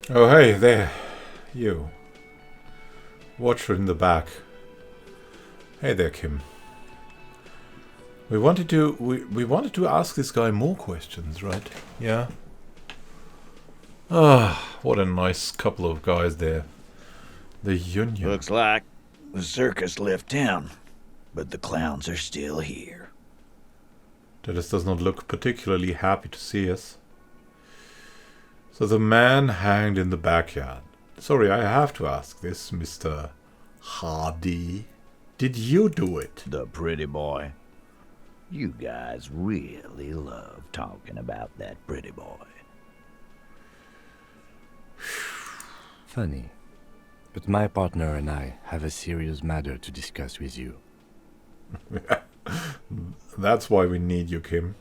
Oh, hey, there. You. Watcher in the back. Hey there, Kim. We wanted to ask this guy more questions, right? Yeah. Ah, what a nice couple of guys there. The Union. Looks like the circus left town, but the clowns are still here. Dennis does not look particularly happy to see us. So the man hanged in the backyard. Sorry, I have to ask this, Mr. Hardy. Did you do it? The pretty boy. You guys really love talking about that pretty boy. Funny, but my partner and I have a serious matter to discuss with you. That's why we need you, Kim.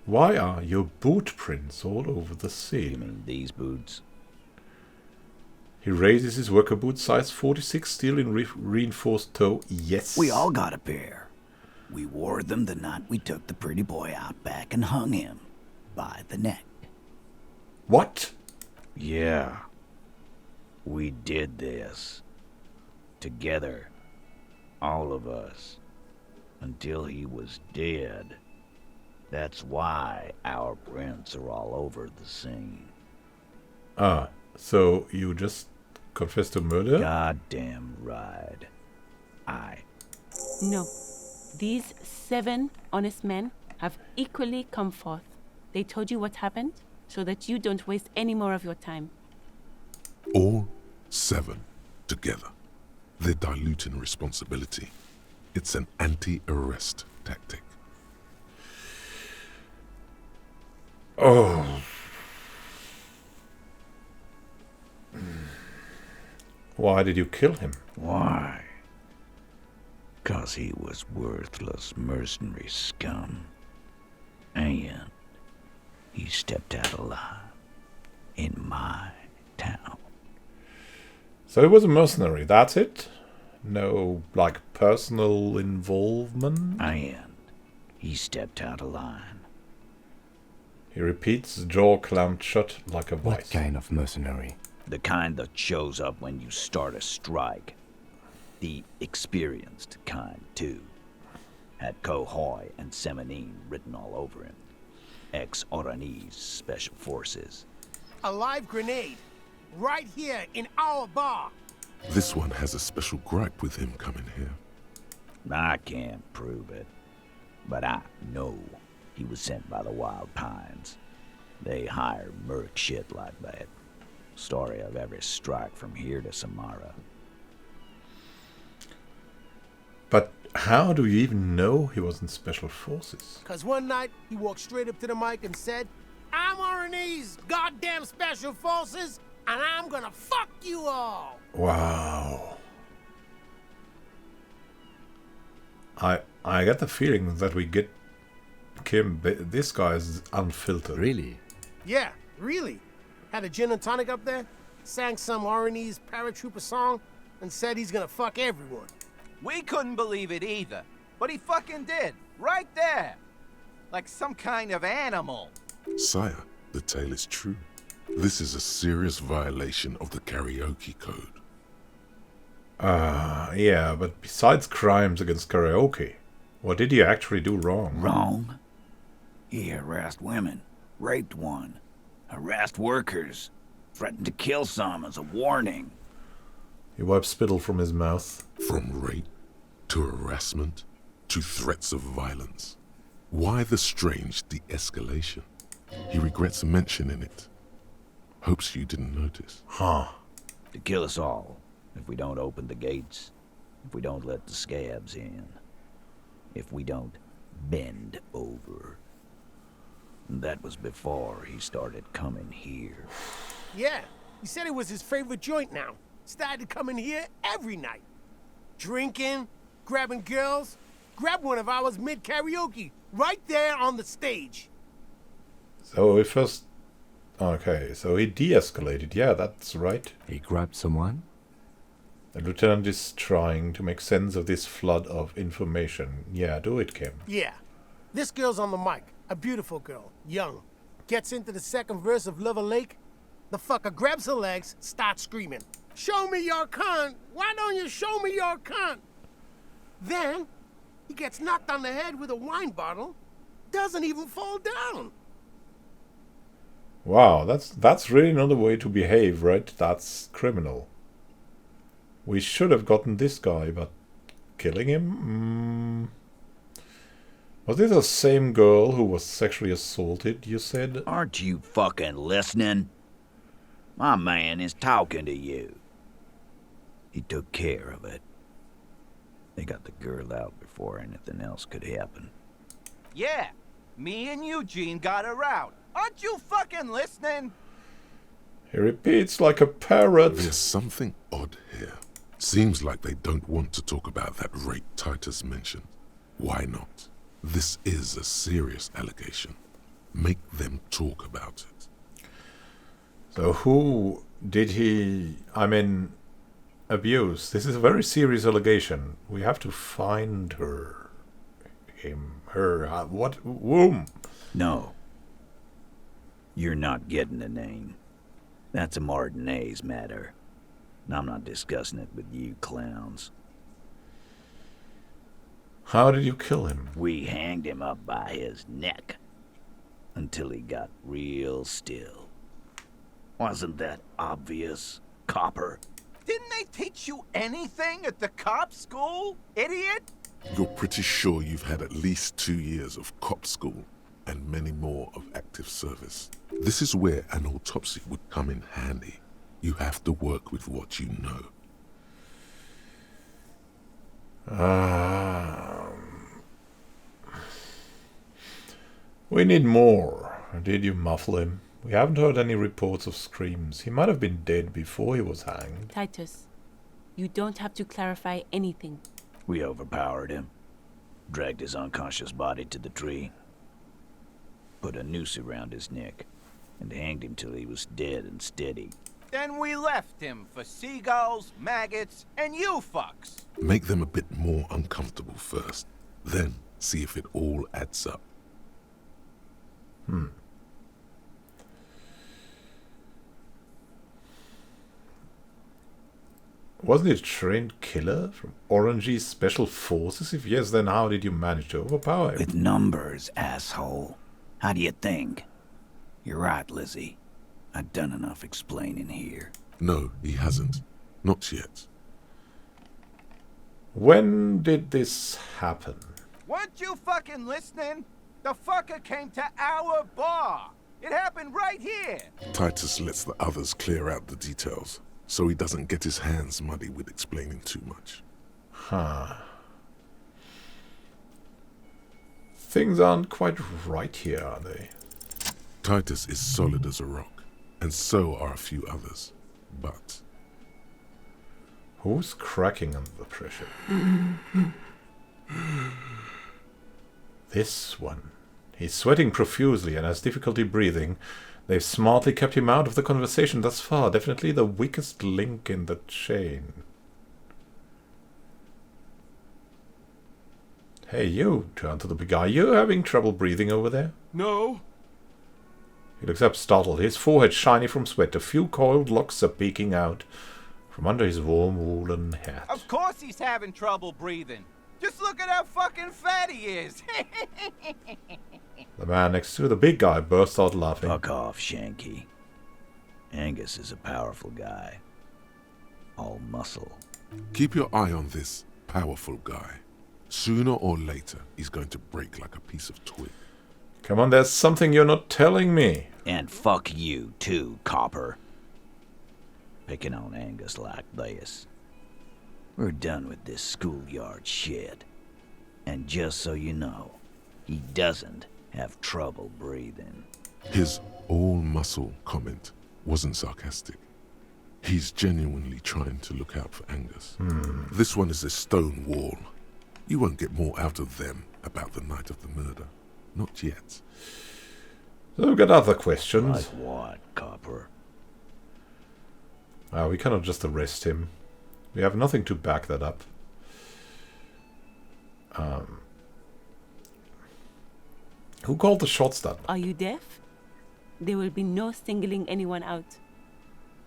Why are your boot prints all over the You scene? mean these boots? He raises his worker boot, size 46, steel in reinforced toe. Yes. We all got a pair. We wore them the night we took the pretty boy out back and hung him by the neck. What? Yeah. We did this. Together. All of us. Until he was dead. That's why our prints are all over the scene. Ah, so you just confessed to murder? Goddamn right. No. These 7 honest men have equally come forth. They told you what happened so that you don't waste any more of your time. All 7 together. They're diluting responsibility. It's an anti-arrest tactic. Oh. Why did you kill him? Why? 'Cause he was worthless mercenary scum. And he stepped out alive in my town. So he was a mercenary, that's it? No, like, personal involvement? And he stepped out of line. He repeats, jaw clamped shut like a What vice. kind of mercenary? The kind that shows up when you start a strike. The experienced kind, too. Had Cohoy and Semenine written all over him. Ex-Oranese Special Forces. A live grenade. Right here in our bar. This one has a special gripe with him coming here. I can't prove it, but I know he was sent by the Wild Pines. They hire merc shit like that. Story of every strike from here to Samara. But how do you even know he was in Special Forces? Cause one night he walked straight up to the mic and said, I'm Oranese goddamn special forces, and I'm gonna fuck you all. Wow. I get the feeling that we get Kim, this guy is unfiltered. Really? Yeah, really. Had a gin and tonic up there, sang some Oranese paratrooper song, and said he's gonna fuck everyone. We couldn't believe it either, but he fucking did, right there. Like some kind of animal. Sire, the tale is true. This is a serious violation of the karaoke code. Yeah, but besides crimes against karaoke, what did he actually do wrong? Wrong? He harassed women, raped one, harassed workers, threatened to kill some as a warning. He wiped spittle from his mouth. From rape to harassment to threats of violence. Why the strange de-escalation? He regrets mentioning it. Hopes you didn't notice. Huh. To kill us all, if we don't open the gates, if we don't let the scabs in, if we don't bend over. That was before he started coming here. Yeah, he said it was his favorite joint now. Started coming here every night. Drinking, grabbing girls. Grabbed one of ours mid-karaoke, right there on the stage. So he first... Okay, so he de-escalated. Yeah, that's right. He grabbed someone? The lieutenant is trying to make sense of this flood of information. Yeah, do it, Kim. Yeah. This girl's on the mic. A beautiful girl. Young. Gets into the second verse of Lover Lake. The fucker grabs her legs, starts screaming. Show me your cunt! Why don't you show me your cunt? Then, he gets knocked on the head with a wine bottle. Doesn't even fall down. Wow, that's really not the way to behave, right? That's criminal. We should have gotten this guy, but killing him? Was this the same girl who was sexually assaulted, you said? Aren't you fucking listening? My man is talking to you. He took care of it. They got the girl out before anything else could happen. Yeah, me and Eugene got her out. Aren't you fucking listening? He repeats like a parrot. There's something odd here. Seems like they don't want to talk about that rape Titus mentioned. Why not? This is a serious allegation. Make them talk about it. So who did he, abuse? This is a very serious allegation. We have to find her. Him, her, what, whom? No. You're not getting a name. That's a Martinez matter. And I'm not discussing it with you clowns. How did you kill him? We hanged him up by his neck until he got real still. Wasn't that obvious, copper? Didn't they teach you anything at the cop school, idiot? You're pretty sure you've had at least 2 years of cop school and many more of active service. This is where an autopsy would come in handy. You have to work with what you know. We need more. Did you muffle him? We haven't heard any reports of screams. He might have been dead before he was hanged. Titus, you don't have to clarify anything. We overpowered him, dragged his unconscious body to the tree, put a noose around his neck, and hanged him till he was dead and steady. Then we left him for seagulls, maggots, and you fucks. Make them a bit more uncomfortable first, then see if it all adds up. Wasn't he a trained killer from Orange's Special Forces? If yes, then how did you manage to overpower him? With numbers, asshole. How do you think? You're right, Lizzie. I've done enough explaining here. No, he hasn't. Not yet. When did this happen? Weren't you fucking listening? The fucker came to our bar. It happened right here. Titus lets the others clear out the details, so he doesn't get his hands muddy with explaining too much. Things aren't quite right here, are they? Titus is solid as a rock, and so are a few others. But who's cracking under the pressure? This one. He's sweating profusely and has difficulty breathing. They've smartly kept him out of the conversation thus far. Definitely the weakest link in the chain. Hey, you, turn to the big guy. You having trouble breathing over there? No. He looks up startled, his forehead shiny from sweat. A few coiled locks are peeking out from under his warm woolen hat. Of course he's having trouble breathing. Just look at how fucking fat he is. The man next to the big guy burst out laughing. Fuck off, Shanky. Angus is a powerful guy. All muscle. keep your eye on this powerful guy. Sooner or later, he's going to break like a piece of twig. Come on, there's something you're not telling me. And fuck you, too, copper. Picking on Angus like this. We're done with this schoolyard shit. And just so you know, he doesn't have trouble breathing. His all-muscle comment wasn't sarcastic. He's genuinely trying to look out for Angus. This one is a stone wall. You won't get more out of them about the night of the murder. Not yet. So we've got other questions. Like what, copper? We cannot just arrest him. We have nothing to back that up. Who called the shots then? Are you deaf? There will be no singling anyone out.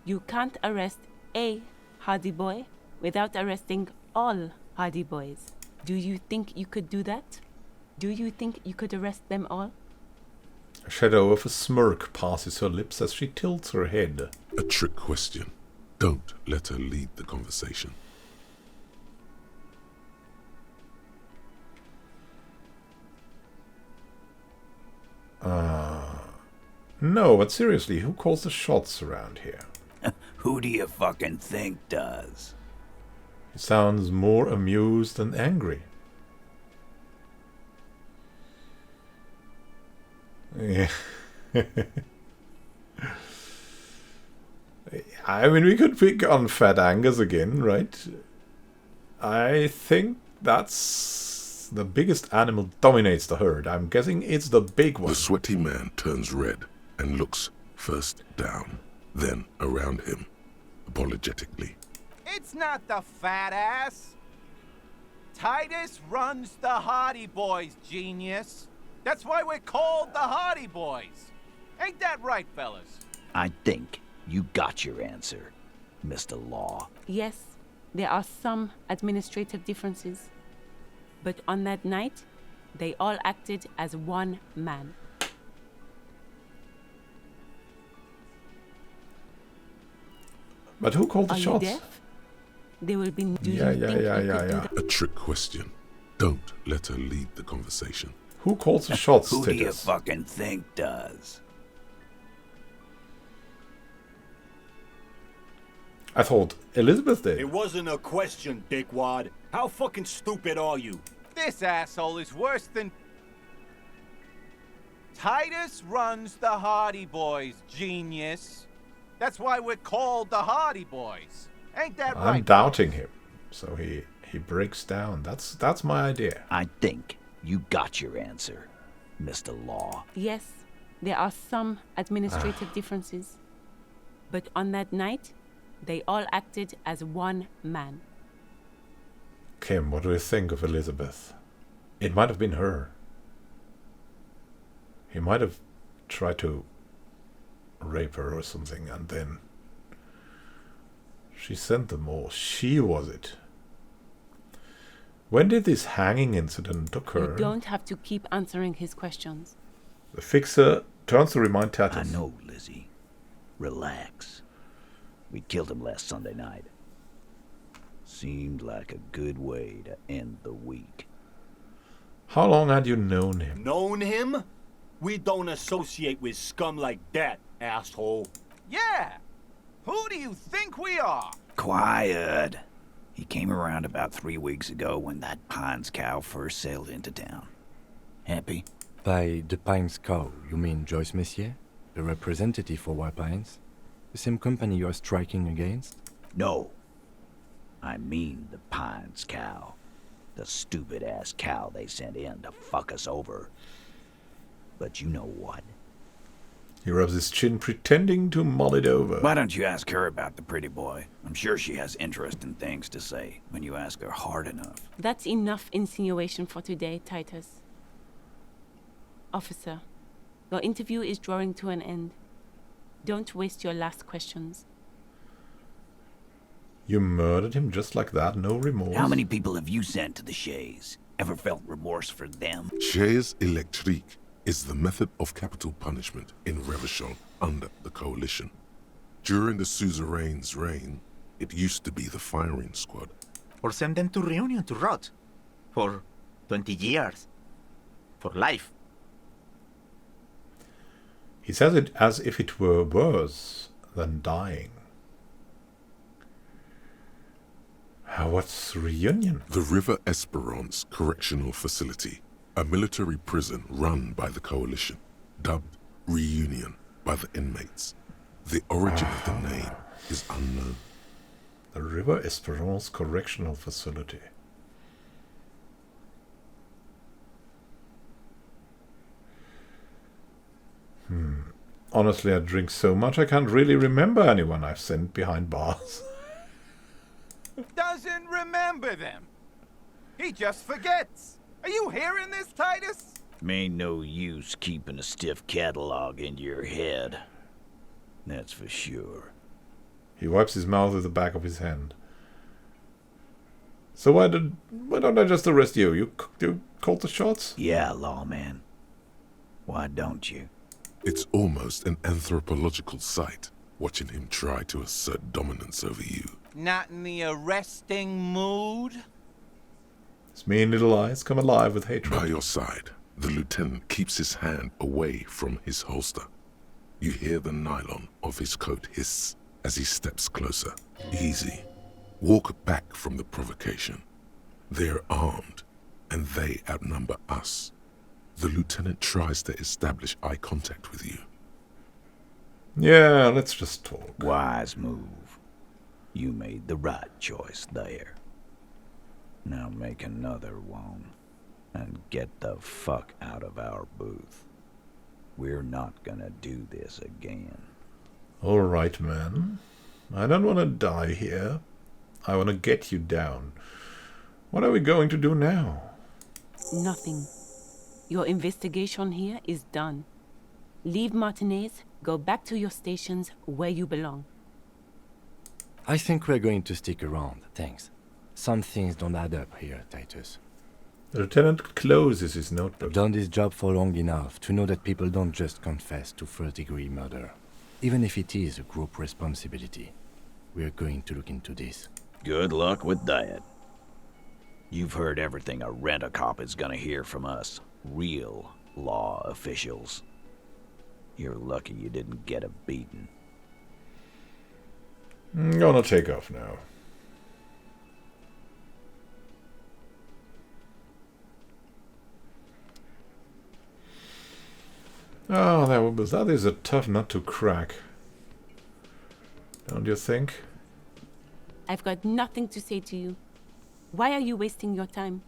You can't arrest a Hardy Boy without arresting all Hardy Boys. Do you think you could do that? Do you think you could arrest them all? A shadow of a smirk passes her lips as she tilts her head. A trick question. Don't let her lead the conversation. No, but seriously, who calls the shots around here? Who do you fucking think does? He sounds more amused than angry. Yeah. I mean, we could pick on Fat Angus again, right? I think that's the biggest animal dominates the herd. I'm guessing it's the big one. The sweaty man turns red and looks first down, then around him, apologetically. It's not the fat ass. Titus runs the Hardy Boys, genius. That's why we're called the Hardy Boys. Ain't that right, fellas? I think you got your answer, Mr. Law. Yes, there are some administrative differences. But on that night, they all acted as one man. But who called the Are shots? you deaf? There will be. Do Yeah, you yeah, think yeah, you yeah, could do yeah. that? A trick question. Don't let her lead the conversation. Who calls the shots, Who do you Titus? fucking think does? I thought Elizabeth did. It wasn't a question, dickwad. How fucking stupid are you? This asshole is worse than... Titus runs the Hardy Boys, genius. That's why we're called the Hardy Boys. Ain't that I'm right? doubting him. So he breaks down. That's my idea. I think you got your answer, Mr. Law. Yes, there are some administrative differences. But on that night, they all acted as one man. Kim, what do you think of Elizabeth? It might have been her. He might have tried to rape her or something, and then she sent them all. She was it. When did this hanging incident occur? You don't have to keep answering his questions. The fixer turns to remind I Titus. know, Lizzie. Relax. We killed him last Sunday night. Seemed like a good way to end the week. How long had you known him? Known him? We don't associate with scum like that, asshole. Yeah! Who do you think we are? Quiet. He came around about 3 weeks ago when that Pines cow first sailed into town. Happy? By the Pines cow, you mean Joyce Messier, the representative for White Pines? The same company you are striking against? No. I mean the Pines cow. The stupid-ass cow they sent in to fuck us over. But you know what? He rubs his chin, pretending to mull it over. Why don't you ask her about the pretty boy? I'm sure she has interesting things to say when you ask her hard enough. That's enough insinuation for today, Titus. Officer, your interview is drawing to an end. Don't waste your last questions. You murdered him just like that, no remorse? How many people have you sent to the Shays? Ever felt remorse for them? Chaise électrique is the method of capital punishment in Revachol under the Coalition. During the suzerain's reign, it used to be the firing squad. Or send them to Reunion to rot. For 20 years. For life. He says it as if it were worse than dying. What's Reunion? The River Esperance Correctional Facility, a military prison run by the Coalition, dubbed Reunion by the inmates. The origin of the name is unknown. The River Esperance Correctional Facility. Honestly, I drink so much I can't really remember anyone I've sent behind bars. Doesn't remember them. He just forgets. Are you hearing this, Titus? Ain't no use keeping a stiff catalog in your head. That's for sure. He wipes his mouth with the back of his hand. So why don't I just arrest you? You called the shots? Yeah, lawman. Why don't you? It's almost an anthropological sight, watching him try to assert dominance over you. Not in the arresting mood? His mean little eyes come alive with hatred. By your side, the lieutenant keeps his hand away from his holster. You hear the nylon of his coat hiss as he steps closer. Easy. Walk back from the provocation. They're armed, and they outnumber us. The lieutenant tries to establish eye contact with you. Yeah, let's just talk. Wise move. You made the right choice there. Now make another one, and get the fuck out of our booth. We're not gonna do this again. All right, man. I don't want to die here. I want to get you down. What are we going to do now? Nothing. Your investigation here is done. Leave Martinez, go back to your stations where you belong. I think we're going to stick around, thanks. Some things don't add up here, Titus. The lieutenant closes his notebook. I've done this job for long enough to know that people don't just confess to first-degree murder. Even if it is a group responsibility. We're going to look into this. Good luck with that. You've heard everything a rent-a-cop is gonna hear from us. Real law officials. You're lucky you didn't get a beating. I'm gonna take off now. Oh, that is a tough nut to crack. Don't you think? I've got nothing to say to you. Why are you wasting your time?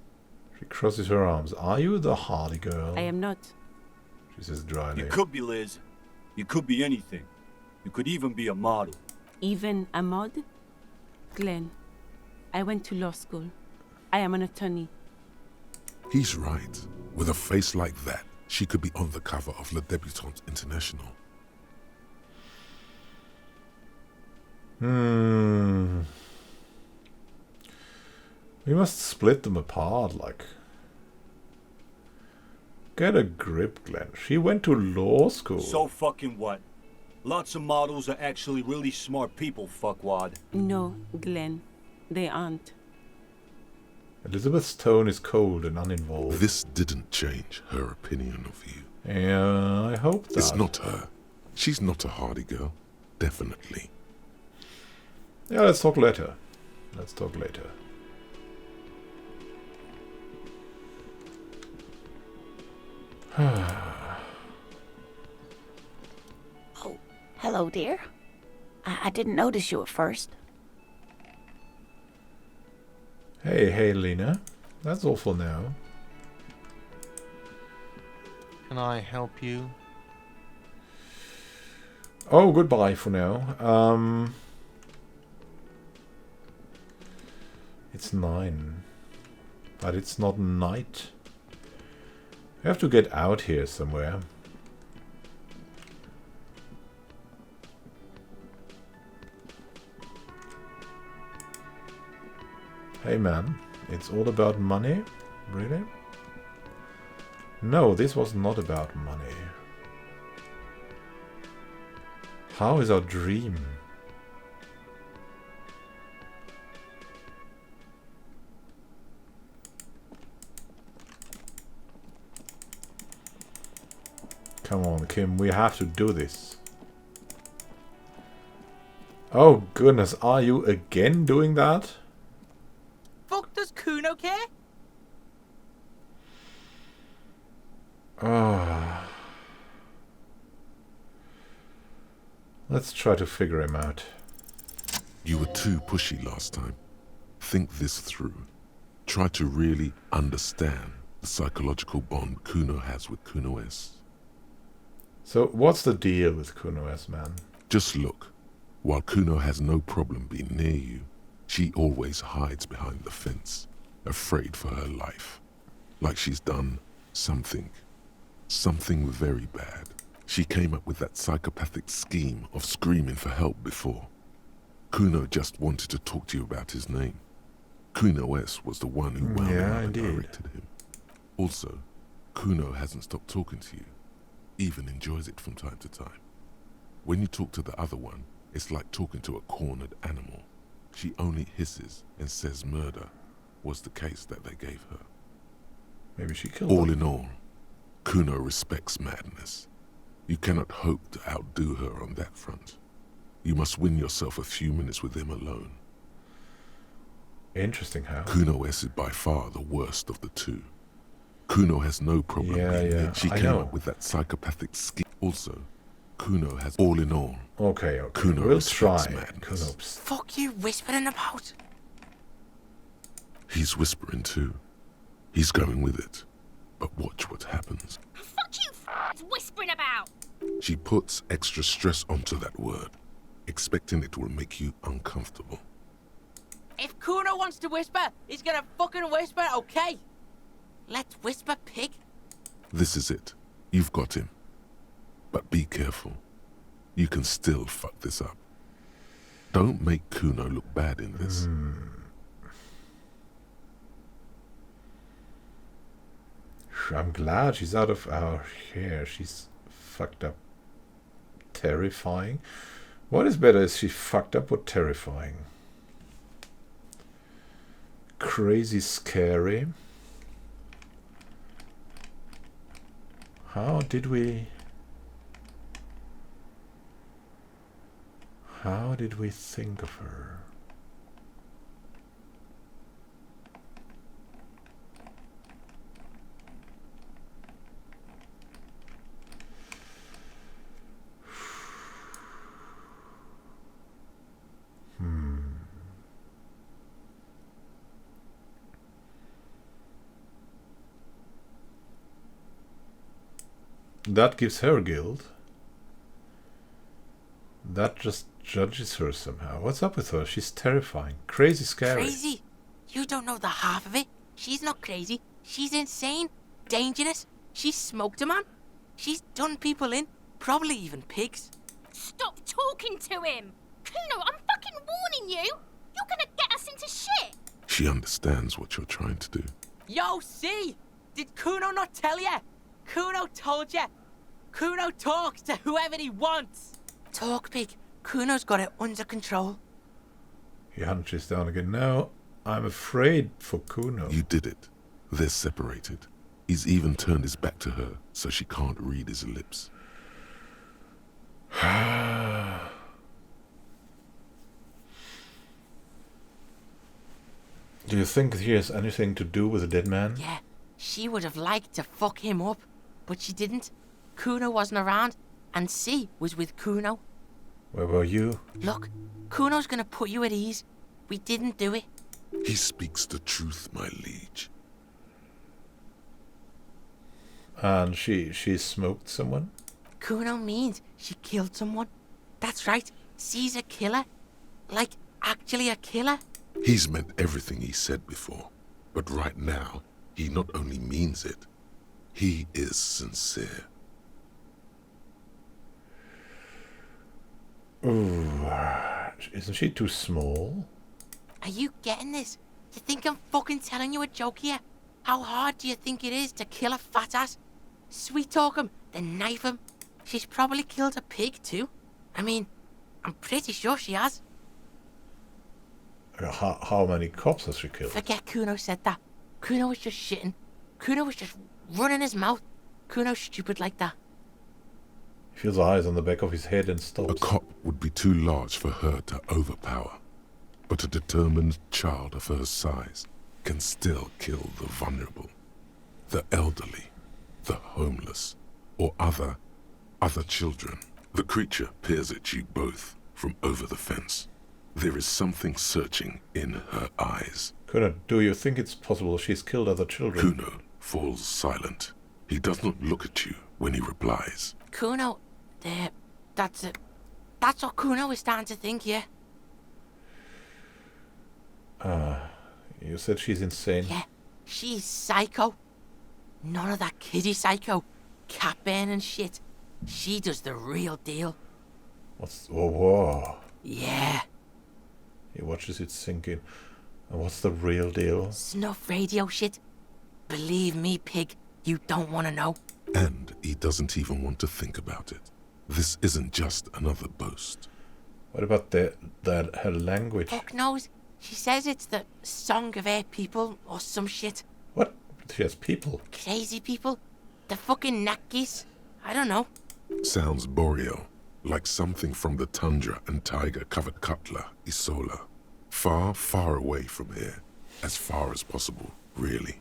She crosses her arms. Are you the hardy girl? I am not. She says dryly. You could be, Liz. You could be anything. You could even be a model. Even a mod? Glenn, I went to law school. I am an attorney. He's right. With a face like that, she could be on the cover of Le Debutante International. We must split them apart, like... Get a grip, Glenn. She went to law school. So fucking what? Lots of models are actually really smart people, fuckwad. No, Glenn, they aren't. Elizabeth's tone is cold and uninvolved. This didn't change her opinion of you. Yeah, I hope that. It's not her. She's not a hardy girl. Definitely. Yeah, let's talk later. Let's talk later. Oh, hello, dear. I didn't notice you at first. Hey, Lena. That's all for now. Can I help you? Oh, goodbye for now. It's 9. But it's not night. We have to get out here somewhere. Hey man, it's all about money? Really? No, this was not about money. How is our dream? Come on, Kim, we have to do this. Oh goodness, are you again doing that? Fuck, does Kuno care? Ah. Let's try to figure him out. You were too pushy last time. Think this through. Try to really understand the psychological bond Kuno has with Kuno S. So, what's the deal with Kuno S, man? Just look. While Kuno has no problem being near you, She always hides behind the fence, afraid for her life. Like she's done something very bad. She came up with that psychopathic scheme of screaming for help before. Kuno just wanted to talk to you about his name. Kuno S was the one who wound him up and directed him. Also, Kuno hasn't stopped talking to you, even enjoys it from time to time. When you talk to the other one, it's like talking to a cornered animal. She only hisses and says murder was the case that they gave her. Maybe she killed All him. in all, Kuno respects madness. You cannot hope to outdo her on that front. You must win yourself a few minutes with him alone. Interesting how. Kuno S is by far the worst of the two. Kuno has no problem being it. She came up with that psychopathic scheme. Also, Kuno has all in all. Okay. Kuno We'll respects try. madness. Fuck you whispering about? He's whispering too. He's going with it. But watch what happens. Fuck you whispering about? She puts extra stress onto that word, expecting it will make you uncomfortable. If Kuno wants to whisper, he's gonna fucking whisper, okay? Let's whisper, pig. This is it. You've got him. But be careful. You can still fuck this up. Don't make Kuno look bad in this. I'm glad she's out of our hair. She's fucked up. Terrifying. What is better, is she fucked up or terrifying? Crazy scary. How did we think of her? That gives her guilt. That just judges her somehow. What's up with her? She's terrifying. Crazy scary. Crazy? You don't know the half of it. She's not crazy. She's insane. Dangerous. She's smoked a man. She's done people in. Probably even pigs. Stop talking to him! Kuno, I'm fucking warning you! You're gonna get us into shit! She understands what you're trying to do. Yo, see? Did Kuno not tell you? Kuno told you. Kuno talks to whoever he wants. Talk, pig. Kuno's got it under control. He hunches down again. No, I'm afraid for Kuno. You did it. They're separated. He's even turned his back to her, so she can't read his lips. Do you think he has anything to do with the dead man? Yeah, she would have liked to fuck him up, but she didn't. Kuno wasn't around, and C was with Kuno. Where were you? Look, Kuno's gonna put you at ease. We didn't do it. He speaks the truth, my liege. And she smoked someone? Kuno means she killed someone. That's right, C's a killer. Like, actually a killer. He's meant everything he said before, but right now, he not only means it, he is sincere. Ooh, isn't she too small? Are you getting this? You think I'm fucking telling you a joke here? How hard do you think it is to kill a fat ass? Sweet talk him, then knife him. She's probably killed a pig too. I mean, I'm pretty sure she has. How many cops has she killed? Forget Kuno said that. Kuno was just shitting. Kuno was just running his mouth. Kuno's stupid like that. He feels eyes on the back of his head and stops. A cop would be too large for her to overpower, but a determined child of her size can still kill the vulnerable, the elderly, the homeless, or other children. The creature peers at you both from over the fence. There is something searching in her eyes. Kuno, do you think it's possible she's killed other children? Kuno falls silent. He does not look at you when he replies. Kuno, that's it. That's what Kuno is starting to think, yeah. You said she's insane. Yeah, she's psycho. None of that kiddie psycho, cat burning shit. She does the real deal. Whoa. Yeah. He watches it sink in. And what's the real deal? Snuff radio shit. Believe me, pig, you don't want to know. And he doesn't even want to think about it. This isn't just another boast. What about her language? Fuck knows. She says it's the song of her people or some shit. What? She has people? Crazy people. The fucking Nakis. I don't know. Sounds boreal, like something from the tundra and tiger-covered Cutler, Isola. Far, far away from here. As far as possible, really.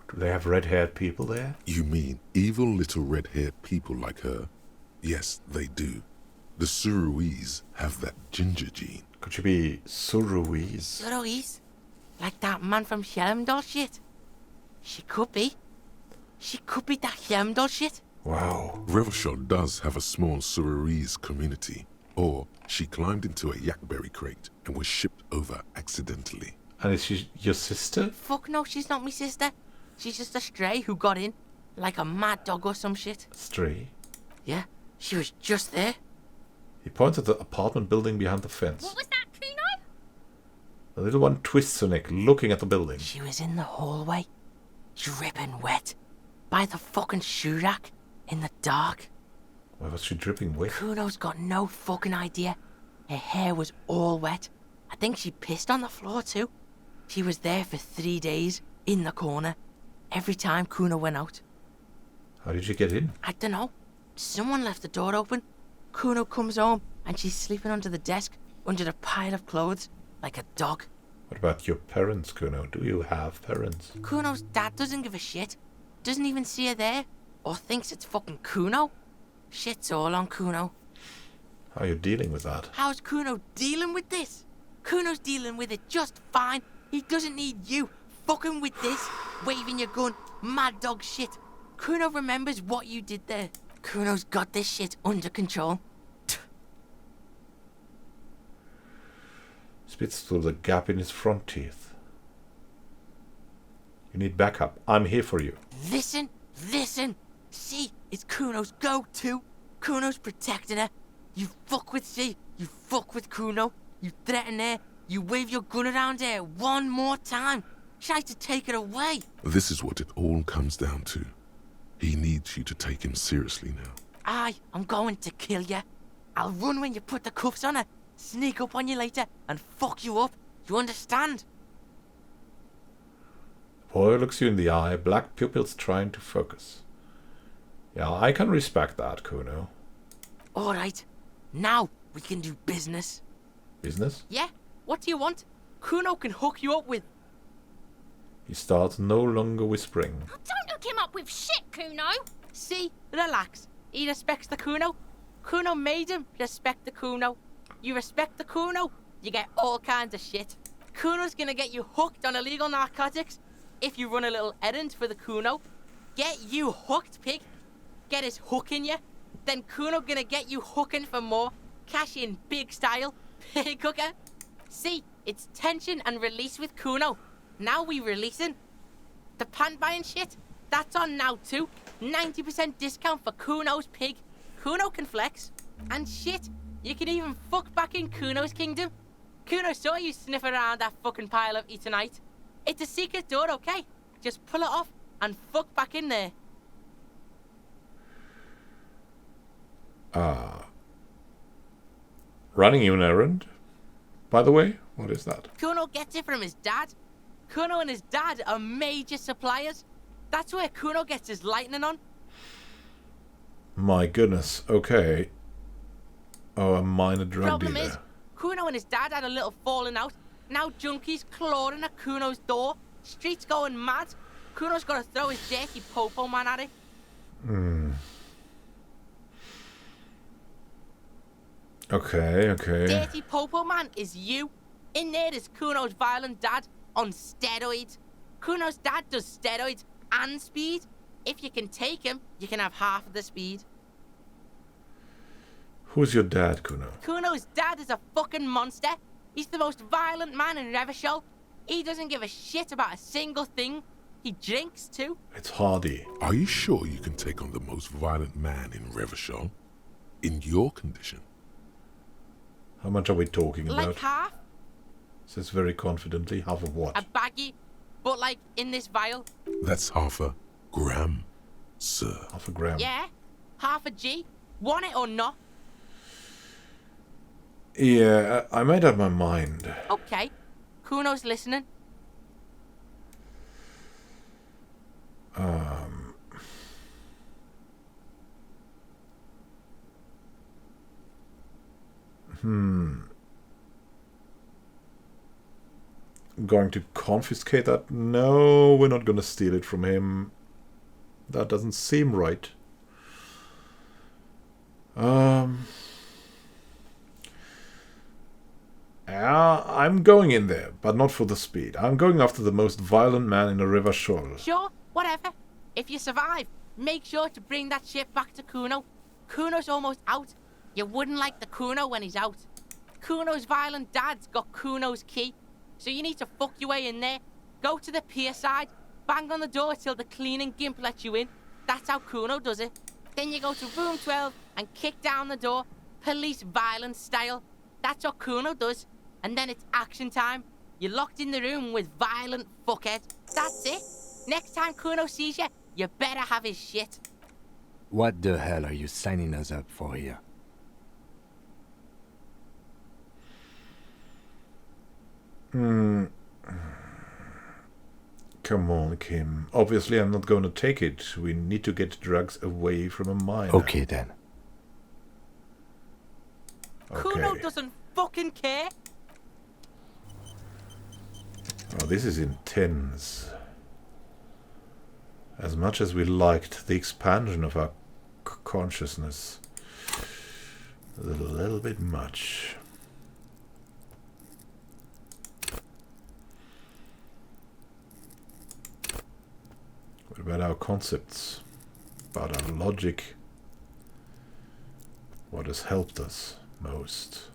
Do they have red-haired people there? You mean evil little red-haired people like her? Yes, they do. The Suruese have that ginger gene. Could she be Suruese? Suruese? Like that man from Helmdall shit? She could be. She could be that Helmdall shit. Wow. Revelshot does have a small Suruese community. Or she climbed into a yakberry crate and was shipped over accidentally. And is she your sister? Fuck no, she's not my sister. She's just a stray who got in. Like a mad dog or some shit. Stray? Yeah, she was just there. He points at the apartment building behind the fence. What was that, Kuno? The little one twists her neck, looking at the building. She was in the hallway, dripping wet, by the fucking shoe rack, in the dark. Why was she dripping wet? Kuno's got no fucking idea. Her hair was all wet. I think she pissed on the floor too. She was there for 3 days, in the corner, every time Kuno went out. How did you get in? I don't know. Someone left the door open. Kuno comes home and she's sleeping under the desk, under the pile of clothes, like a dog. What about your parents, Kuno? Do you have parents? Kuno's dad doesn't give a shit. Doesn't even see her there. Or thinks it's fucking Kuno. Shit's all on Kuno. How are you dealing with that? How's Kuno dealing with this? Kuno's dealing with it just fine. He doesn't need you fucking with this, waving your gun, mad dog shit. Kuno remembers what you did there. Kuno's got this shit under control. Spits through the gap in his front teeth. You need backup. I'm here for you. Listen. C is Kuno's go-to. Kuno's protecting her. You fuck with C, you fuck with Kuno. You threaten her. You wave your gun around her one more time. Try to take it away. This is what it all comes down to. He needs you to take him seriously now. I'm going to kill you. I'll run when you put the cuffs on her, sneak up on you later, and fuck you up. You understand? Boy looks you in the eye, black pupils trying to focus. Yeah, I can respect that, Kuno. Alright, now we can do business. Business? Yeah, what do you want? Kuno can hook you up with... He starts no longer whispering. Oh, don't hook him up with shit, Kuno. See, relax. He respects the Kuno. Kuno made him respect the Kuno. You respect the Kuno, you get all kinds of shit. Kuno's gonna get you hooked on illegal narcotics if you run a little errand for the Kuno. Get you hooked, pig. Get his hook in you. Then Kuno gonna get you hooking for more. Cash in big style. Pig hooker. See, it's tension and release with Kuno. Now we releasing. The pant buying shit, that's on now too. 90% discount for Kuno's pig. Kuno can flex. And shit, you can even fuck back in Kuno's kingdom. Kuno saw you sniff around that fucking pile of Eternite. It's a secret door, okay? Just pull it off and fuck back in there. Running you an errand? By the way, what is that? Kuno gets it from his dad. Kuno and his dad are major suppliers. That's where Kuno gets his lightning on. My goodness, okay. Oh, a minor drug Problem dealer. is, Kuno and his dad had a little falling out. Now junkies clawing at Kuno's door. Streets going mad. Kuno's got to throw his dirty popo man at it. Okay. Dirty popo man is you. In there is Kuno's violent dad on steroids. Kuno's dad does steroids and speed. If you can take him, you can have half of the speed. Who's your dad, Kuno? Kuno's dad is a fucking monster. He's the most violent man in Revachol. He doesn't give a shit about a single thing. He drinks too. It's Hardy. Are you sure you can take on the most violent man in Revachol? In your condition? How much are we talking about? Like half. Says very confidently. Half of what? A baggie, but like in this vial. That's half a gram, sir. Half a gram. Yeah, half a G. Want it or not? Yeah, I made up my mind. Okay, Kuno's listening. Going to confiscate that? No, we're not going to steal it from him. That doesn't seem right. Yeah, I'm going in there, but not for the speed. I'm going after the most violent man in the River Shoal. Sure, whatever. If you survive, make sure to bring that shit back to Kuno. Kuno's almost out. You wouldn't like the Kuno when he's out. Kuno's violent dad's got Kuno's key, so you need to fuck your way in there. Go to the pier side, bang on the door till the cleaning gimp lets you in. That's how Kuno does it. Then you go to room 12 and kick down the door, police violence style. That's what Kuno does. And then it's action time. You're locked in the room with violent fuckhead. That's it. Next time Kuno sees you, you better have his shit. What the hell are you signing us up for here? Come on, Kim. Obviously, I'm not going to take it. We need to get drugs away from a minor. Okay, then. Okay. Kuno doesn't fucking care. Oh, this is intense. As much as we liked the expansion of our consciousness, a little bit much. What about our concepts? About our logic? What has helped us most?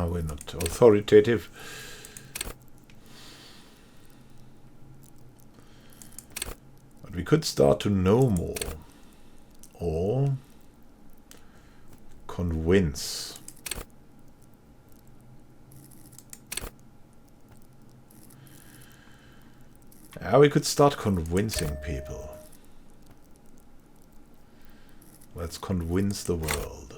We're not authoritative. But we could start to know more. Or convince. We could start convincing people. Let's convince the world.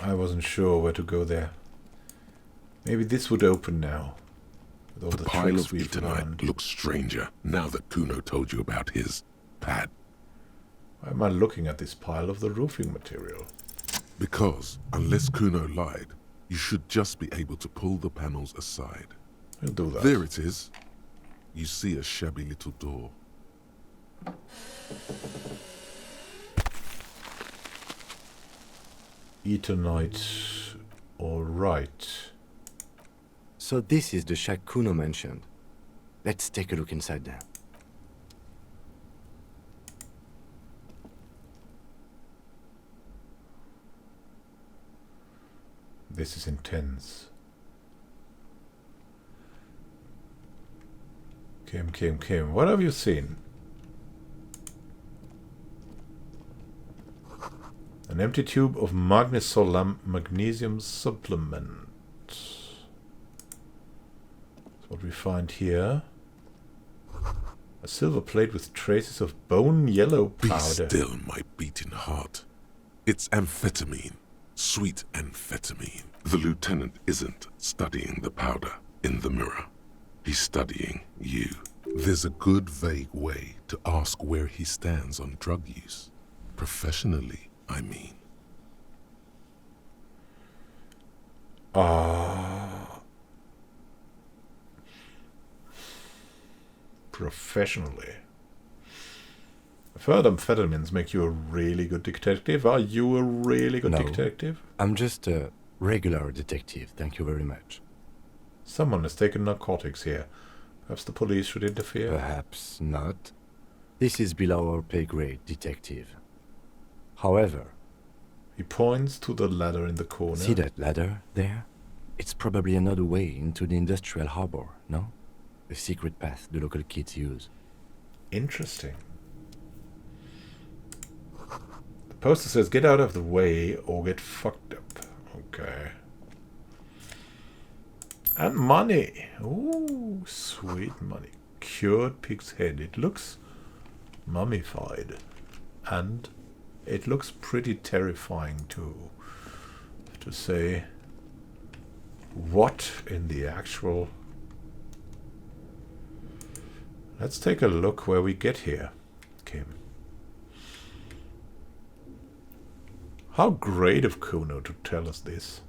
I wasn't sure where to go there. Maybe this would open now. With all The the pile tricks of we've Etonite learned. looks stranger now that Kuno told you about his pad. Why am I looking at this pile of the roofing material? Because, unless Kuno lied, you should just be able to pull the panels aside. We'll do that. There it is. You see a shabby little door. Etonite. Alright. So this is the shack Kuno mentioned. Let's take a look inside there. This is intense. Kim, what have you seen? An empty tube of magnesolam magnesium supplement. That's what we find here. A silver plate with traces of bone yellow Be powder. still, my beating heart. It's amphetamine. Sweet amphetamine. The lieutenant isn't studying the powder in the mirror. He's studying you. There's a good vague way to ask where he stands on drug use. Professionally, I mean. Professionally. I've heard amphetamines make you a really good detective. Are you a really good detective? I'm just a regular detective, thank you very much. Someone has taken narcotics here. Perhaps the police should interfere? Perhaps not. This is below our pay grade, detective. However... He points to the ladder in the corner. See that ladder there? It's probably another way into the industrial harbor, no? A secret path the local kids use. Interesting. The poster says, get out of the way or get fucked up. Okay. And money. Ooh, sweet money. Cured pig's head. It looks mummified. And it looks pretty terrifying too. To say, what in the actual... Let's take a look where we get here, Kim. How great of Kuno to tell us this.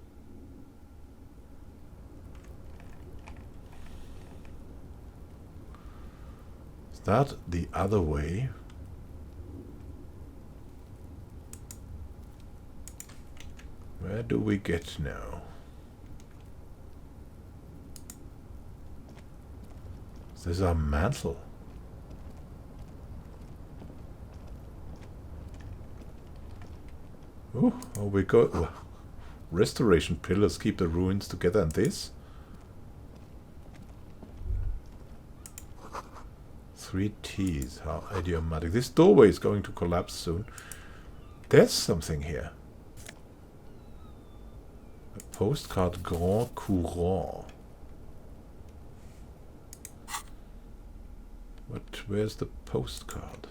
Is that the other way? Where do we get now? This is our mantle. Oh, we go. Oh, restoration pillars keep the ruins together, and this? 3 T's. How idiomatic. This doorway is going to collapse soon. There's something here. A postcard Grand Courant. But where's the postcard?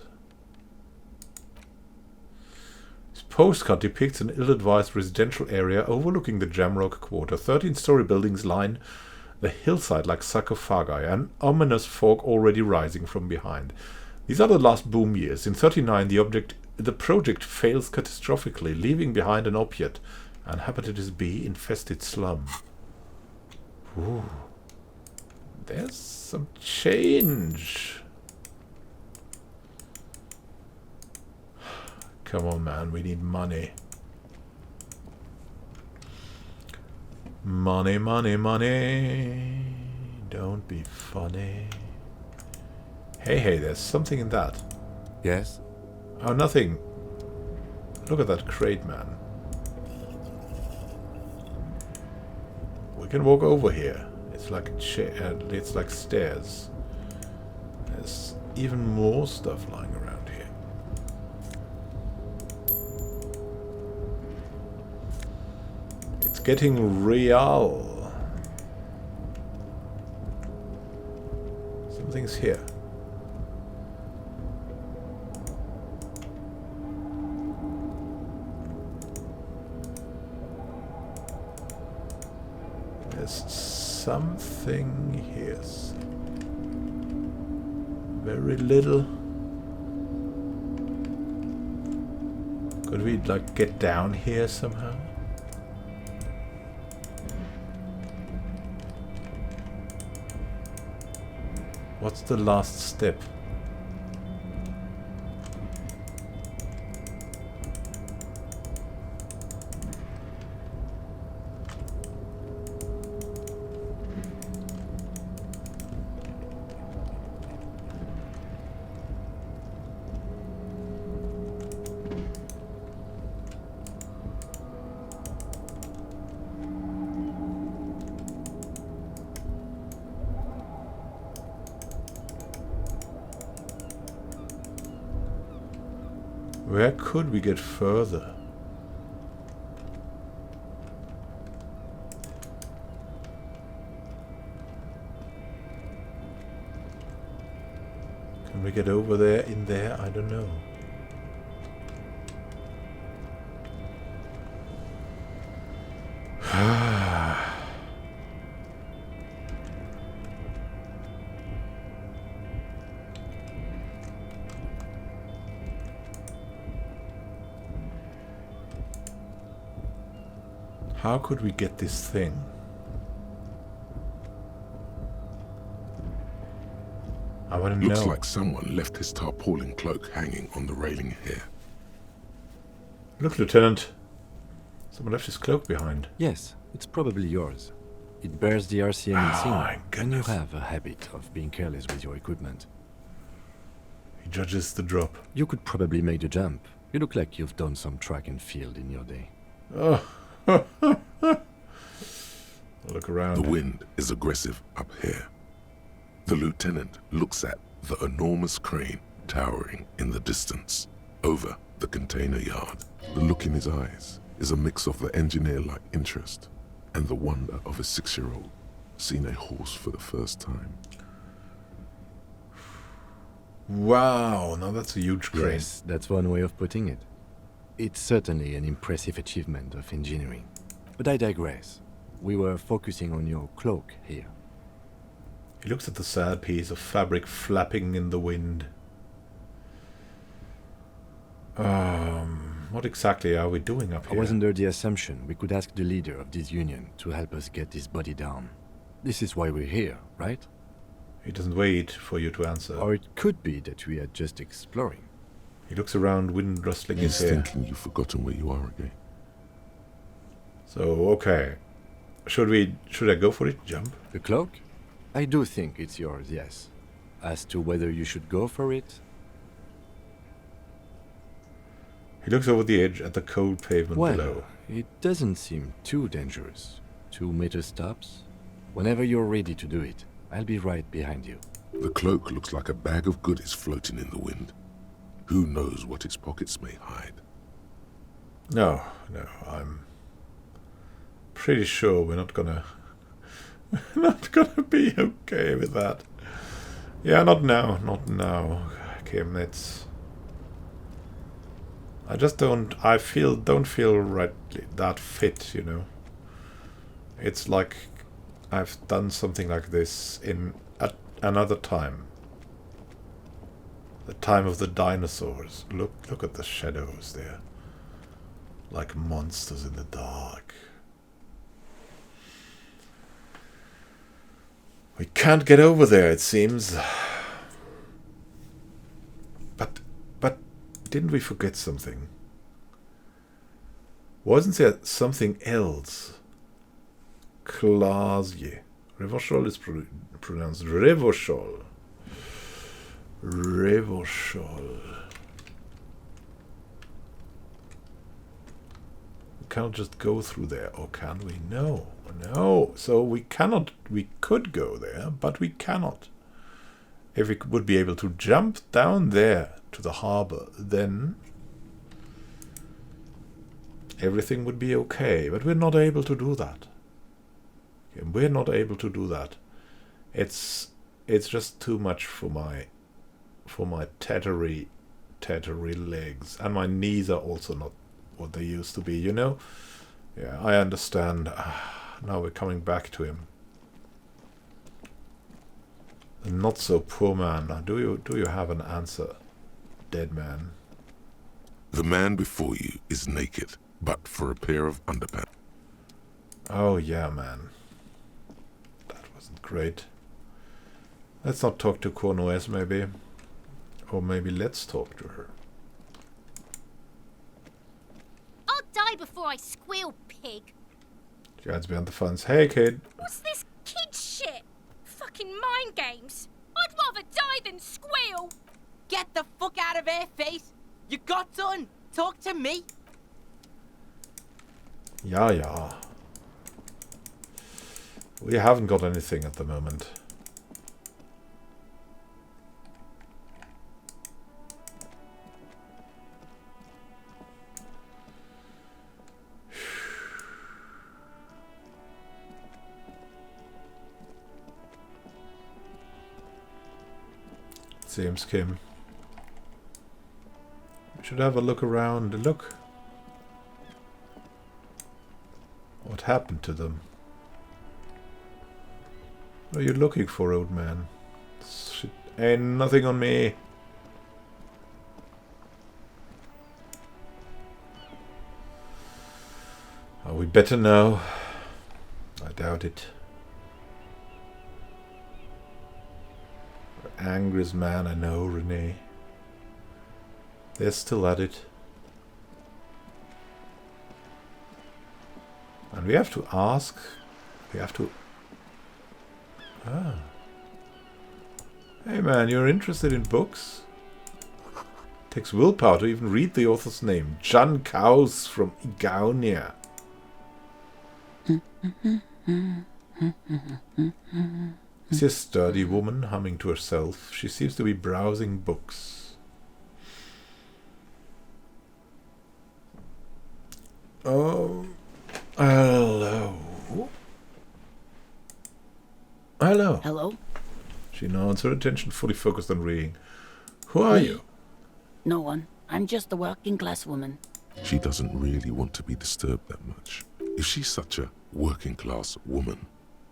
This postcard depicts an ill-advised residential area overlooking the Jamrock Quarter. 13-story buildings line the hillside like sarcophagi, an ominous fog already rising from behind. These are the last boom years. In 39, the project fails catastrophically, leaving behind an opiate and hepatitis B infested slum. Ooh. There's some change. Come on, man, we need money. Money, money, money. Don't be funny. Hey, there's something in that. Yes? Oh, nothing. Look at that crate, man. We can walk over here. It's like a chair. It's like stairs. There's even more stuff lying around here. It's getting real. Something's here. There's something here. Very little. Could we like get down here somehow? What's the last step? Where could we get further? Can we get over there, in there? I don't know. How could we get this thing? I want to know. Looks like someone left his tarpaulin cloak hanging on the railing here. Look, Lieutenant. Someone left his cloak behind. Yes, it's probably yours. It bears the RCM Oh, insignia, my and you goodness. have a habit of being careless with your equipment. He judges the drop. You could probably make the jump. You look like you've done some track and field in your day. Oh. Look around. The wind is aggressive up here. The lieutenant looks at the enormous crane towering in the distance over the container yard. The look in his eyes is a mix of the engineer-like interest and the wonder of a 6-year-old seeing a horse for the first time. Wow, now that's a huge crane. Yes, that's one way of putting it. It's certainly an impressive achievement of engineering. But I digress. We were focusing on your cloak here. He looks at the sad piece of fabric flapping in the wind. What exactly are we doing up I here? was under the assumption we could ask the leader of this union to help us get this body down. This is why we're here, right? He doesn't wait for you to answer. Or it could be that we are just exploring. He looks around, wind rustling He's his hair. thinking you've forgotten where you are again. So, okay. Should I go for it? Jump? The cloak? I do think it's yours, yes. As to whether you should go for it, He looks over the edge at the cold pavement well, below. it doesn't seem too dangerous. 2 meter stops. Whenever you're ready to do it, I'll be right behind you. The cloak looks like a bag of goodies floating in the wind. Who knows what its pockets may hide? No, I'm pretty sure we're not gonna be okay with that. Yeah, not now, Kim. I just don't feel right that fit, you know. It's like I've done something like this at another time. The time of the dinosaurs. Look at the shadows there. Like monsters in the dark. We can't get over there, it seems. But didn't we forget something? Wasn't there something else? Klasje. Revochol is pronounced Revochol. Revochol. We cannot just go through there, or can we? No. So we cannot. We could go there, but we cannot. If we would be able to jump down there to the harbor, then everything would be okay. But we're not able to do that. Okay, we're not able to do that. It's just too much for my tattery legs, and my knees are also not what they used to be, you know. Yeah, I understand. Now we're coming back to him. The not so poor man. Do you have an answer, dead man? The man before you is naked, but for a pair of underpants. Oh yeah, man. That wasn't great. Let's not talk to Cornwes, maybe. Or maybe let's talk to her. I'll die before I squeal, pig. She hides behind the fence. Hey, kid. What's this kid shit? Fucking mind games. I'd rather die than squeal. Get the fuck out of here, face. You got done. Talk to me. Yeah. We haven't got anything at the moment. Seems, Kim. We should have a look around. Look. What happened to them? What are you looking for, old man? Shit, ain't nothing on me. Are we We better know. I doubt it. The angriest man I know, Renee. They're still at it. And we have to ask. We have to... Ah. Hey man, you're interested in books? Takes willpower to even read the author's name. Jan Kaus from Igaunia. Is a sturdy woman humming to herself. She seems to be browsing books. Oh, hello. Hello. Hello? She nods, her attention fully focused on reading. Who are you? No one. I'm just a working class woman. She doesn't really want to be disturbed that much. If she's such a working class woman,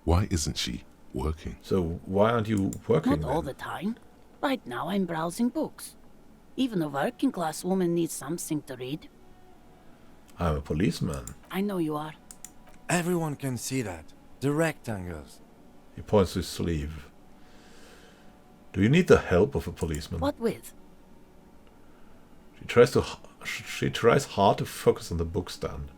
why isn't she working? So why aren't you working Not all the time. Right now I'm browsing books. Even a working class woman needs something to read. I'm a policeman. I know you are. Everyone can see that. The rectangles. He points to his sleeve. Do you need the help of a policeman? What with? She tries hard to focus on the bookstand.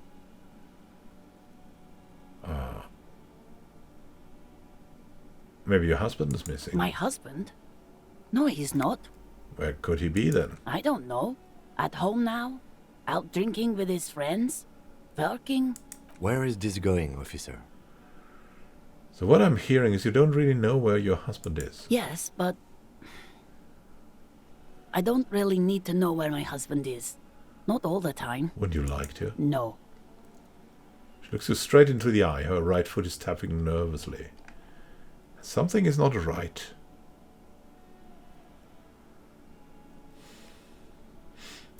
Maybe your husband is missing. My husband? No, he's not. Where could he be then? I don't know. At home now? Out drinking with his friends? Working? Where is this going, officer? So what I'm hearing is you don't really know where your husband is. Yes, but... I don't really need to know where my husband is. Not all the time. Would you like to? No. She looks you straight into the eye. Her right foot is tapping nervously. Something is not right.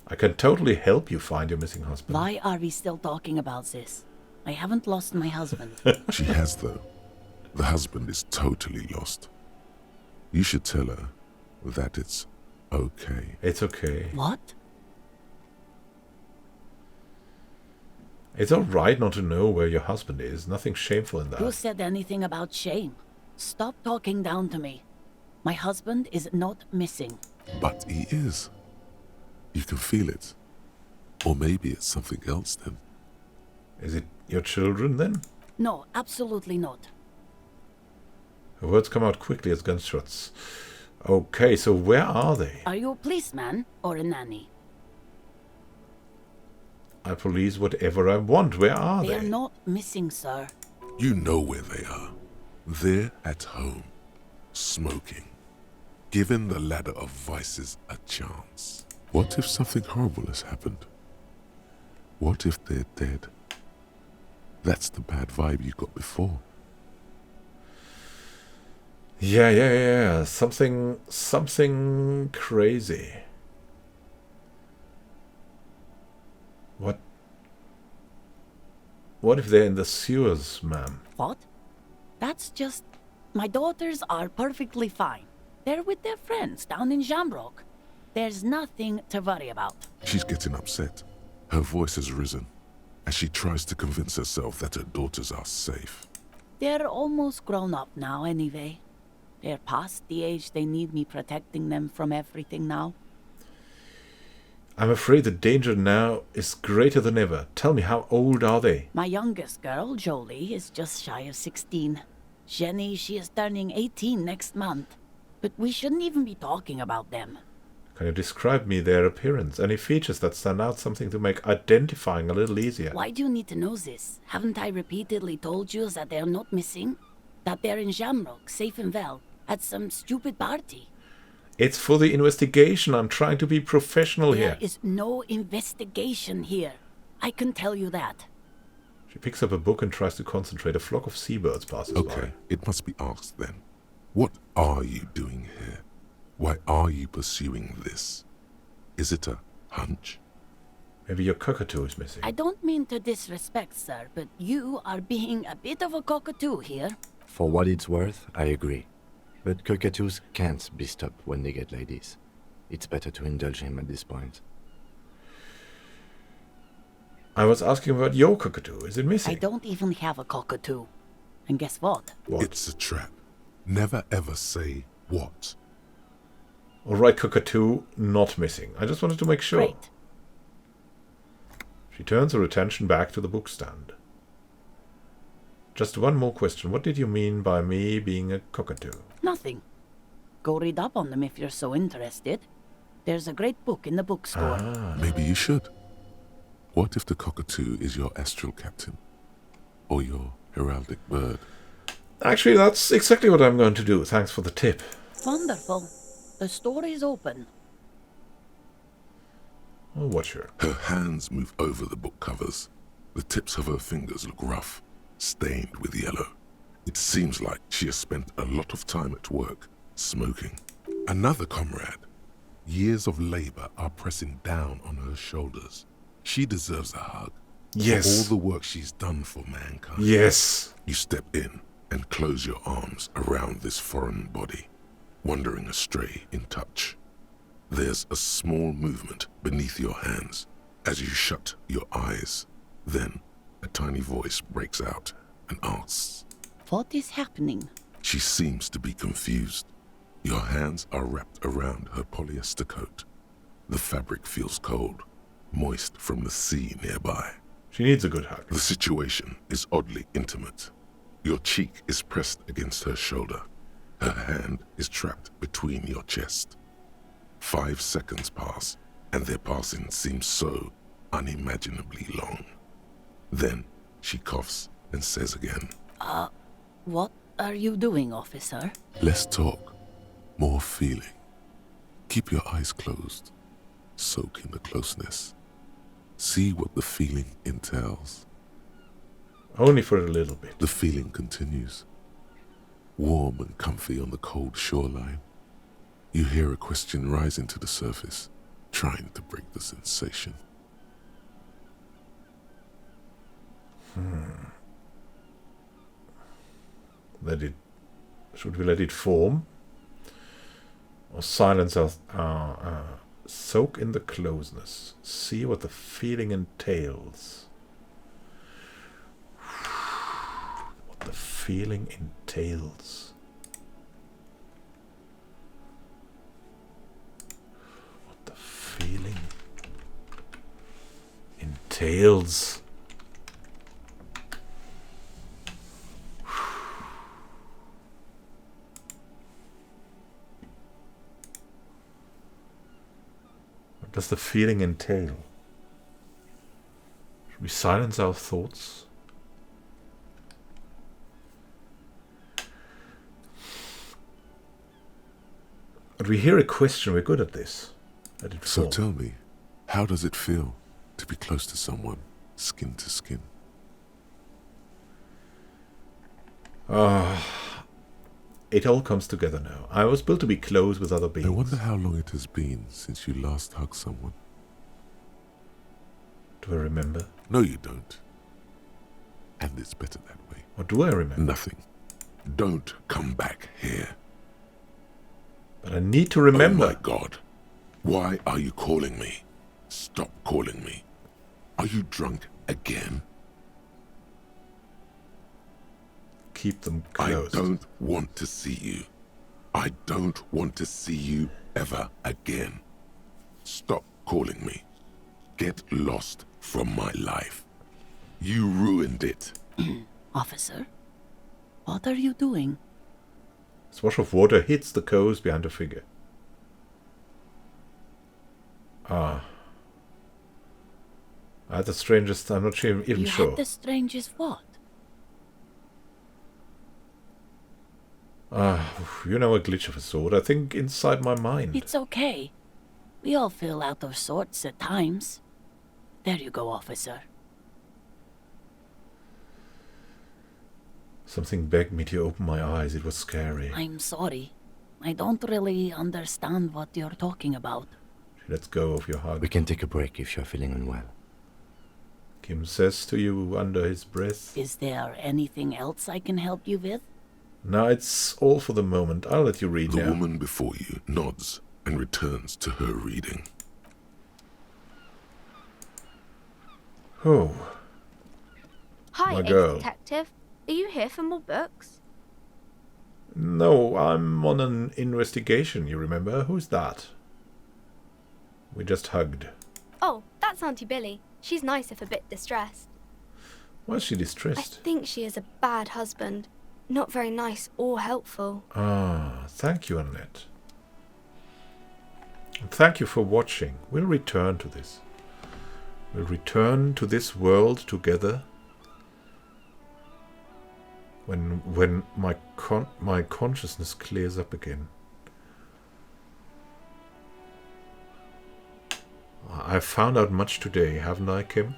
I can totally help you find your missing husband. Why are we still talking about this? I haven't lost my husband. She has, though. The husband is totally lost. You should tell her that it's okay. It's okay. What? It's alright not to know where your husband is. Nothing shameful in that. Who said anything about shame? Stop talking down to me. My husband is not missing. But he is. You can feel it. Or maybe it's something else then. Is it your children then? No, absolutely not. Her words come out quickly as gunshots. Okay, so where are they? Are you a policeman or a nanny? I police whatever I want. Where are they? They are not missing, sir. You know where they are. They're at home, smoking, giving the ladder of vices a chance. What if something horrible has happened? What if they're dead? That's the bad vibe you got before. Yeah. Something crazy. What if they're in the sewers, ma'am? What? That's just... My daughters are perfectly fine. They're with their friends down in Shamrock. There's nothing to worry about. She's getting upset. Her voice has risen as she tries to convince herself that her daughters are safe. They're almost grown up now anyway. They're past the age they need me protecting them from everything now. I'm afraid the danger now is greater than ever. Tell me, how old are they? My youngest girl, Jolie, is just shy of 16. Jenny, she is turning 18 next month. But we shouldn't even be talking about them. Can you describe me their appearance? Any features that stand out, something to make identifying a little easier? Why do you need to know this? Haven't I repeatedly told you that they're not missing? That they're in Shamrock, safe and well, at some stupid party? It's for the investigation. I'm trying to be professional here. There is no investigation here. I can tell you that. She picks up a book and tries to concentrate. A flock of seabirds passes by. Okay, it must be asked then. What are you doing here? Why are you pursuing this? Is it a hunch? Maybe your cockatoo is missing. I don't mean to disrespect, sir, but you are being a bit of a cockatoo here. For what it's worth, I agree. But cockatoos can't be stopped when they get ladies. It's better to indulge him at this point. I was asking about your cockatoo. Is it missing? I don't even have a cockatoo. And guess what? What? It's a trap. Never ever say what. Alright, cockatoo, not missing. I just wanted to make sure. Great. She turns her attention back to the bookstand. Just one more question. What did you mean by me being a cockatoo? Nothing. Go read up on them if you're so interested. There's a great book in the bookstore. Maybe you should. What if the cockatoo is your astral captain? Or your heraldic bird? Actually, that's exactly what I'm going to do. Thanks for the tip. Wonderful. The store is open. I'll watch her. Her hands move over the book covers. The tips of her fingers look rough, stained with yellow. It seems like she has spent a lot of time at work, smoking. Another comrade. Years of labor are pressing down on her shoulders. She deserves a hug. Yes. For all the work she's done for mankind. Yes. You step in and close your arms around this foreign body, wandering astray in touch. There's a small movement beneath your hands as you shut your eyes. Then a tiny voice breaks out and asks, What is happening? She seems to be confused. Your hands are wrapped around her polyester coat. The fabric feels cold, moist from the sea nearby. She needs a good hug. The situation is oddly intimate. Your cheek is pressed against her shoulder. Her hand is trapped between your chest. 5 seconds pass, and their passing seems so unimaginably long. Then she coughs and says again, What are you doing, officer? Less talk, more feeling. Keep your eyes closed. Soak in the closeness. See what the feeling entails. Only for a little bit. The feeling continues. Warm and comfy on the cold shoreline. You hear a question rising to the surface, trying to break the sensation. Should we let it form? Or silence us? Soak in the closeness. See what the feeling entails. What the feeling entails. What the feeling entails. What does the feeling entail? Should we silence our thoughts? But we hear a question, we're good at this. Let it So form. tell me, how does it feel to be close to someone, skin to skin? It all comes together now. I was built to be close with other beings. I wonder how long it has been since you last hugged someone. Do I remember? No, you don't. And it's better that way. What do I remember? Nothing. Don't come back here. But I need to remember. Oh my God. Why are you calling me? Stop calling me. Are you drunk again? Keep them closed. I don't want to see you. I don't want to see you ever again. Stop calling me. Get lost from my life. You ruined it. Officer, what are you doing? A swash of water hits the coast behind her figure. I had the strangest, I'm not even You sure. had the strangest what? You know, a glitch of a sort. I think inside my mind. It's okay. We all feel out of sorts at times. There you go, officer. Something begged me to open my eyes. It was scary. I'm sorry. I don't really understand what you're talking about. She lets go of your hug. We can take a break if you're feeling unwell. Kim says to you under his breath. Is there anything else I can help you with? No, it's all for the moment. I'll let you read The now. woman before you nods and returns to her reading. Oh. Hi, My Ace girl. Detective. Are you here for more books? No, I'm on an investigation, you remember? Who's that? We just hugged. Oh, that's Auntie Billy. She's nice if a bit distressed. Why is she I distressed? think she is a bad husband. Not very nice or helpful. Ah, thank you, Annette. And thank you for watching. We'll return to this. We'll return to this world together. When my consciousness clears up again. I've found out much today, haven't I, Kim?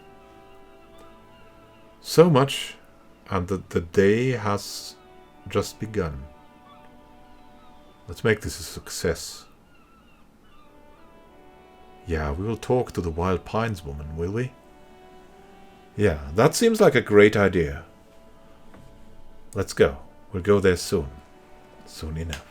So much, and the day has just begun. Let's make this a success. Yeah, we will talk to the Wild Pines woman, will we? Yeah, that seems like a great idea. Let's go. We'll go there soon. Soon enough.